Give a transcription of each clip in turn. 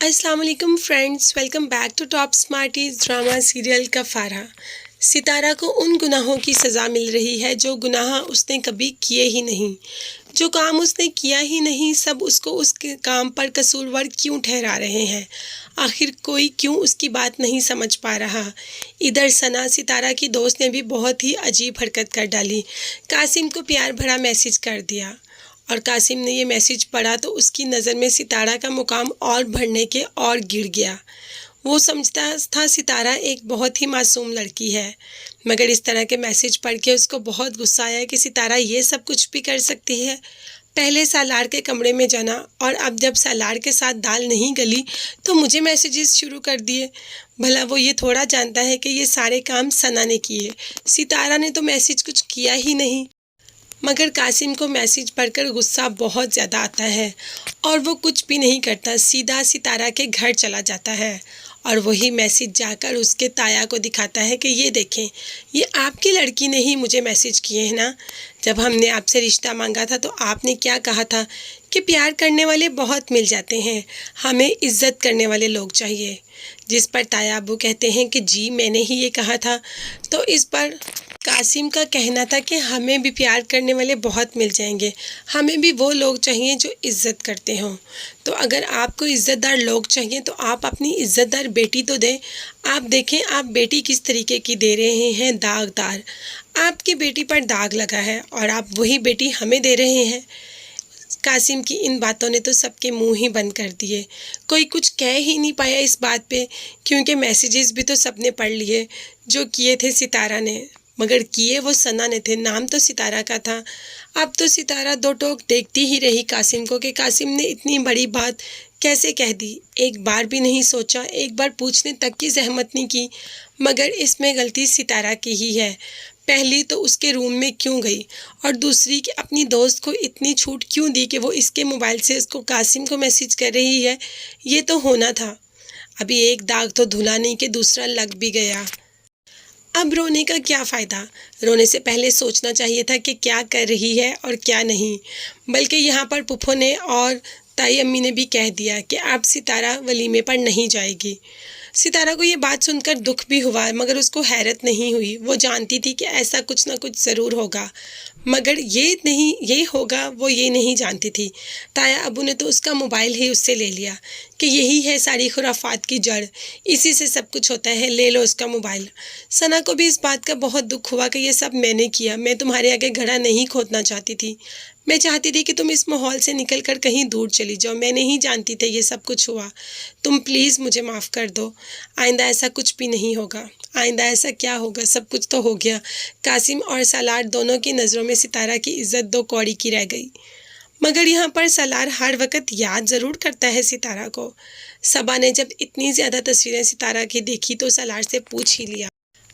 अस्सलाम वालेकुम friends, welcome back to Top Smarties drama serial Kaffara. Sitara को उन गुनाहों की सज़ा मिल रही है जो गुनाह उसने कभी किए ही नहीं, जो काम उसने किया ही नहीं। सब उसको उसके काम पर कसूरवार क्यों ठहरा रहे हैं? आखिर कोई क्यों उसकी बात नहीं समझ पा रहा। इधर सना सितारा की दोस्त ने भी बहुत ही अजीब हरकत कर डाली। कासिम को प्यार भरा मैसेज कर दिया और कासिम ने ये मैसेज पढ़ा तो उसकी नज़र में सितारा का मुकाम और बढ़ने के और गिर गया। वो समझता था सितारा एक बहुत ही मासूम लड़की है, मगर इस तरह के मैसेज पढ़ के उसको बहुत गुस्सा आया कि सितारा ये सब कुछ भी कर सकती है। पहले सालार के कमरे में जाना और अब जब सालार के साथ दाल नहीं गली तो मुझे मैसेजेस शुरू कर दिए। भला वो ये थोड़ा जानता है कि ये सारे काम सना ने किए, सितारा ने तो मैसेज कुछ किया ही नहीं। मगर कासिम को मैसेज पढ़कर गुस्सा बहुत ज़्यादा आता है और वो कुछ भी नहीं करता, सीधा सितारा के घर चला जाता है और वही मैसेज जाकर उसके ताया को दिखाता है कि ये देखें, ये आपकी लड़की ने ही मुझे मैसेज किए हैं ना। जब हमने आपसे रिश्ता मांगा था तो आपने क्या कहा था कि प्यार करने वाले बहुत मिल जाते हैं, हमें इज्जत करने वाले लोग चाहिए। जिस पर ताया अब्बू कहते हैं कि जी मैंने ही ये कहा था। तो इस पर कासिम का कहना था कि हमें भी प्यार करने वाले बहुत मिल जाएंगे, हमें भी वो लोग चाहिए जो इज़्ज़त करते हों। तो अगर आपको इज़्ज़तदार लोग चाहिए तो आप अपनी इज़्ज़तदार बेटी तो दें। आप देखें आप बेटी किस तरीके की दे रहे हैं, दागदार। आपकी बेटी पर दाग लगा है और आप वही बेटी हमें दे रहे हैं। कासिम की इन बातों ने तो सबके मुंह ही बंद कर दिए, कोई कुछ कह ही नहीं पाया इस बात पे, क्योंकि मैसेजेस भी तो सबने पढ़ लिए जो किए थे सितारा ने, मगर किए वो सना ने थे, नाम तो सितारा का था। अब तो सितारा दो टोक देखती ही रही कासिम को कि कासिम ने इतनी बड़ी बात कैसे कह दी। एक बार भी नहीं सोचा, एक बार पूछने तक की जहमत नहीं की। मगर इसमें गलती सितारा की ही है। पहली तो उसके रूम में क्यों गई और दूसरी कि अपनी दोस्त को इतनी छूट क्यों दी कि वो इसके मोबाइल से उसको कासिम को मैसेज कर रही है। ये तो होना था। अभी एक दाग तो धुला नहीं कि दूसरा लग भी गया। अब रोने का क्या फ़ायदा? रोने से पहले सोचना चाहिए था कि क्या कर रही है और क्या नहीं। बल्कि यहाँ पर पुप्पो ने और ताई अम्मी ने भी कह दिया कि अब सितारा वलीमे पर नहीं जाएगी। सितारा को ये बात सुनकर दुख भी हुआ, मगर उसको हैरत नहीं हुई। वो जानती थी कि ऐसा कुछ ना कुछ ज़रूर होगा, मगर ये होगा वो ये नहीं जानती थी। ताया अबू ने तो उसका मोबाइल ही उससे ले लिया कि यही है सारी खुराफात की जड़, इसी से सब कुछ होता है, ले लो उसका मोबाइल। सना को भी इस बात का बहुत दुख हुआ कि ये सब मैंने किया, मैं तुम्हारे आगे घड़ा नहीं खोदना चाहती थी। मैं चाहती थी कि तुम इस माहौल से निकल कर कहीं दूर चली जाओ, मैं नहीं जानती थी ये सब कुछ हुआ। तुम प्लीज़ मुझे माफ़ कर दो, आइंदा ऐसा कुछ भी नहीं होगा। आइंदा ऐसा क्या होगा, सब कुछ तो हो गया। कासिम और सालार दोनों की नज़रों में सितारा की इज़्ज़त दो कौड़ी की रह गई। मगर यहाँ पर सालार हर वक्त याद ज़रूर करता है सितारा को। सबा ने जब इतनी ज़्यादा तस्वीरें सितारा की देखी तो सालार से पूछ ही लिया,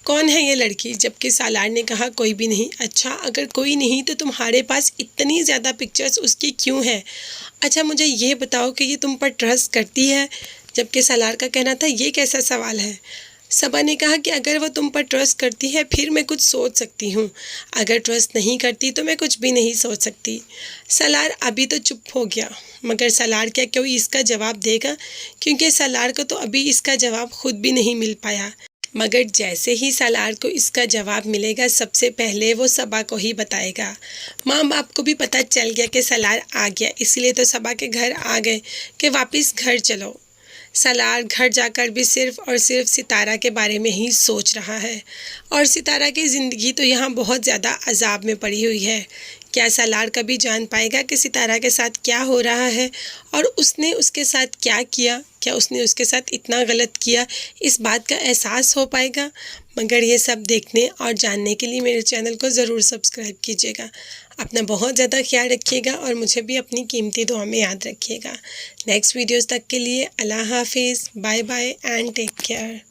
कौन है ये लड़की? जबकि सालार ने कहा कोई भी नहीं। अच्छा, अगर कोई नहीं तो तुम्हारे पास इतनी ज़्यादा पिक्चर्स उसकी क्यों हैं? अच्छा मुझे ये बताओ कि ये तुम पर ट्रस्ट करती है? जबकि सालार का कहना था ये कैसा सवाल है। सबा ने कहा कि अगर वो तुम पर ट्रस्ट करती है फिर मैं कुछ सोच सकती हूँ, अगर ट्रस्ट नहीं करती तो मैं कुछ भी नहीं सोच सकती। सालार अभी तो चुप हो गया, मगर सालार क्या कोई इसका जवाब देगा? क्योंकि सालार को तो अभी इसका जवाब खुद भी नहीं मिल पाया। मगर जैसे ही सालार को इसका जवाब मिलेगा सबसे पहले वो सबा को ही बताएगा। माँ बाप को भी पता चल गया कि सालार आ गया, इसलिए तो सबा के घर आ गए कि वापस घर चलो। सालार घर जाकर भी सिर्फ़ और सिर्फ सितारा के बारे में ही सोच रहा है और सितारा की ज़िंदगी तो यहाँ बहुत ज़्यादा अजाब में पड़ी हुई है। क्या सालार कभी जान पाएगा कि सितारा के साथ क्या हो रहा है और उसने उसके साथ क्या किया? क्या उसने उसके साथ इतना गलत किया, इस बात का एहसास हो पाएगा? मगर ये सब देखने और जानने के लिए मेरे चैनल को ज़रूर सब्सक्राइब कीजिएगा। अपना बहुत ज़्यादा ख्याल रखिएगा और मुझे भी अपनी कीमती दुआ में याद रखिएगा। नेक्स्ट वीडियोज़ तक के लिए अल्लाह हाफिज़, bye bye and take care.